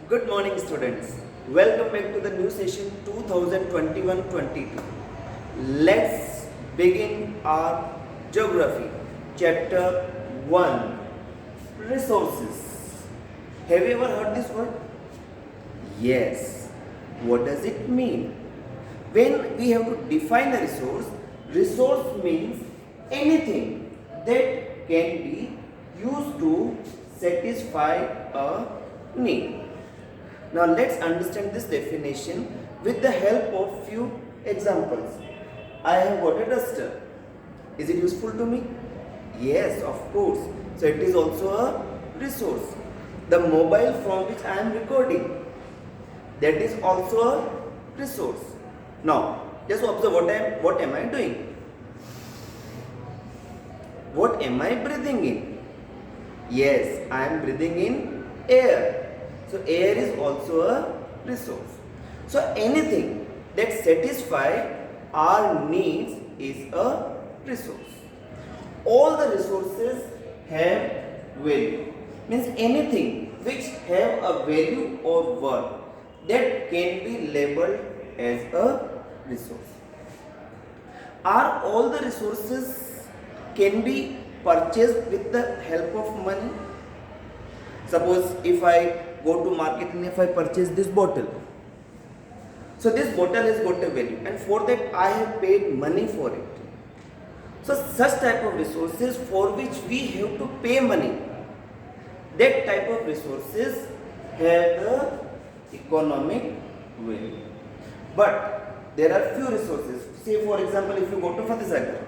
Good morning, students. Welcome back to the new session 2021-22. Let's begin our geography, chapter 1, resources. Have you ever heard this word? Yes. What does it mean? When we have to define a resource means anything that can be used to satisfy a need. Now let's understand this definition with the help of few examples. I have got a duster. Is it useful to me? Yes, of course. So it is also a resource. The mobile from which I am recording, that is also a resource. Now just observe what am I doing? What am I breathing in? Yes, I am breathing in air. So air is also a resource. So anything that satisfies our needs is a resource. All the resources have value. Means anything which have a value or worth that can be labeled as a resource. Are all the resources can be purchased with the help of money? Suppose if I go to market and if I purchase this bottle, so this bottle has got a value and for that I have paid money for it. So such type of resources for which we have to pay money, that type of resources have the economic value. But there are few resources. Say for example, if you go to Fatehsagar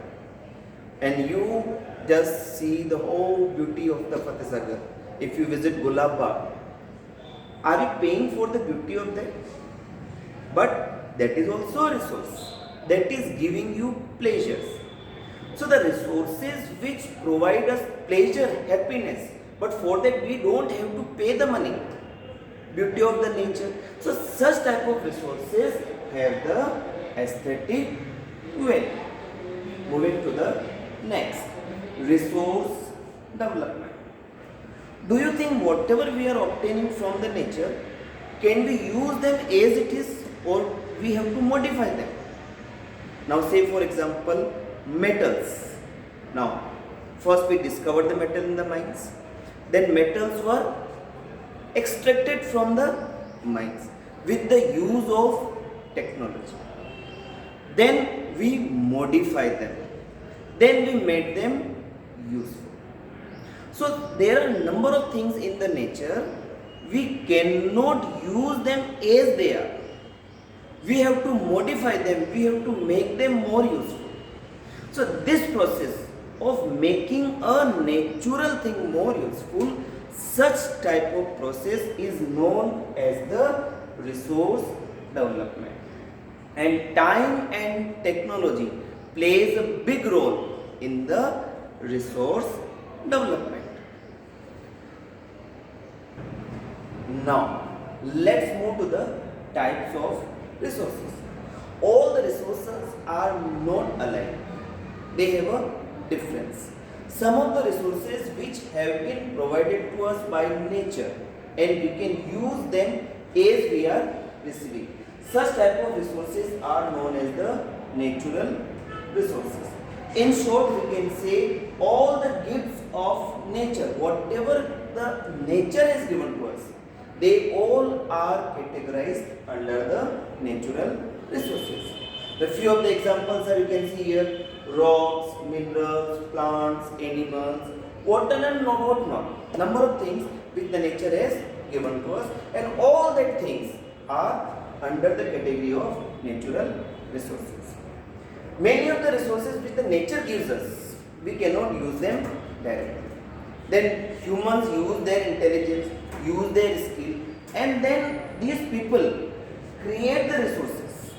and you just see the whole beauty of the Fatehsagar, if you visit Gulab Bagh, are you paying for the beauty of that? But that is also a resource that is giving you pleasures. So the resources which provide us pleasure, happiness, but for that we don't have to pay the money. Beauty of the nature. So such type of resources have the aesthetic value. Moving to the next, resource development. Do you think whatever we are obtaining from the nature, can we use them as it is or we have to modify them? Now say for example metals. Now first we discovered the metal in the mines. Then metals were extracted from the mines with the use of technology. Then we modified them. Then we made them useful. So there are a number of things in the nature we cannot use them as they are. We have to modify them, we have to make them more useful. So this process of making a natural thing more useful, such type of process is known as the resource development. And time and technology plays a big role in the resource development. Now, let's move to the types of resources. All the resources are not alike. They have a difference. Some of the resources which have been provided to us by nature and we can use them as we are receiving. Such type of resources are known as the natural resources. In short, we can say all the gifts of nature, whatever the nature has given to us, they all are categorized under the natural resources. The few of the examples are you can see here: rocks, minerals, plants, animals, water and whatnot. Number of things which the nature has given to us, and all that things are under the category of natural resources. Many of the resources which the nature gives us, we cannot use them directly. Then humans use their intelligence, use their skill, and then these people create the resources.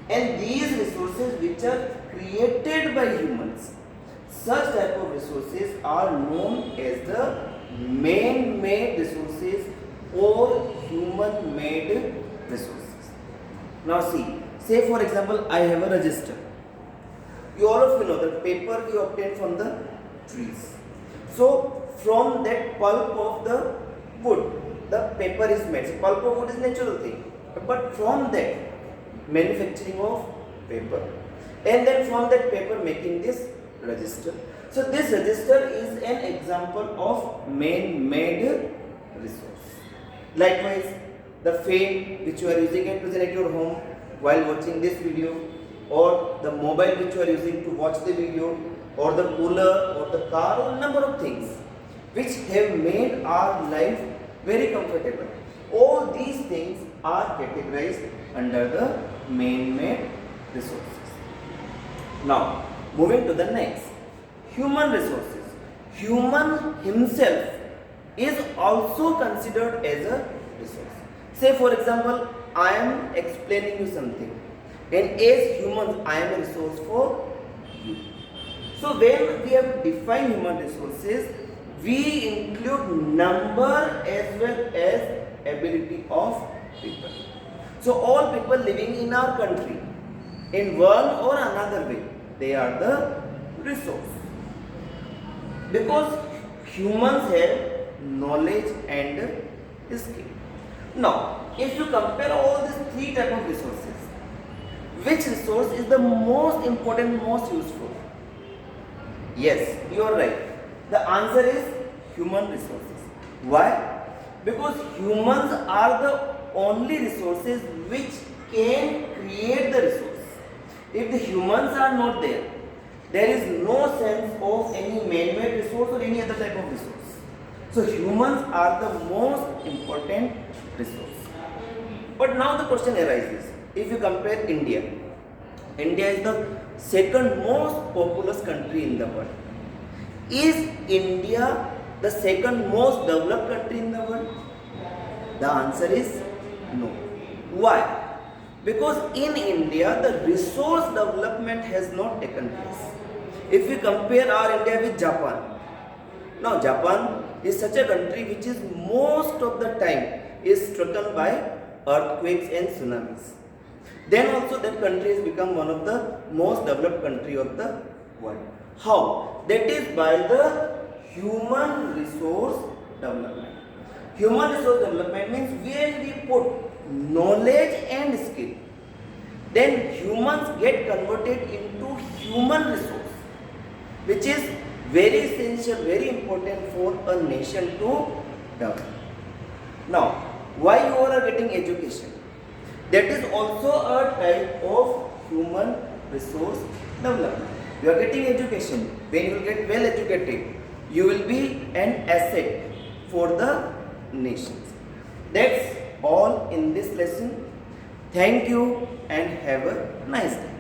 And these resources which are created by humans, such type of resources are known as the man-made resources or human-made resources. Now see, say for example I have a register. You all of you know that paper we obtain from the trees. So from that pulp of the wood, the paper is made. So pulp of wood is natural thing, but from that manufacturing of paper, and then from that paper making this register. So this register is an example of man-made resource. Likewise, the fan which you are using at present at your home while watching this video, or the mobile which you are using to watch the video, or the cooler, or the car, or number of things which have made our life very comfortable. All these things are categorized under the man-made resources. Now, moving to the next, human resources. Human himself is also considered as a resource. Say for example, I am explaining you something, and as humans I am a resource for you. So when we have defined human resources, we include number as well as ability of people. So all people living in our country, in one or another way, they are the resource, because humans have knowledge and skill. Now, if you compare all these three types of resources, which resource is the most important, most useful? Yes, you are right. The answer is human resources. Why? Because humans are the only resources which can create the resource. If the humans are not there, there is no sense of any man-made resource or any other type of resource. So humans are the most important resource. But now the question arises, if you compare India, India is the second most populous country in the world. Is India the second most developed country in the world? The answer is no. Why? Because in India, the resource development has not taken place. If we compare our India with Japan, now Japan is such a country which is most of the time is stricken by earthquakes and tsunamis. Then also that country has become one of the most developed country of the world. How? That is by the human resource development. Human resource development means when we put knowledge and skill, then humans get converted into human resource, which is very essential, very important for a nation to develop. Now, why you are getting education? That is also a type of human resource development. You are getting education. When you get well educated, you will be an asset for the nations. That's all in this lesson. Thank you and have a nice day.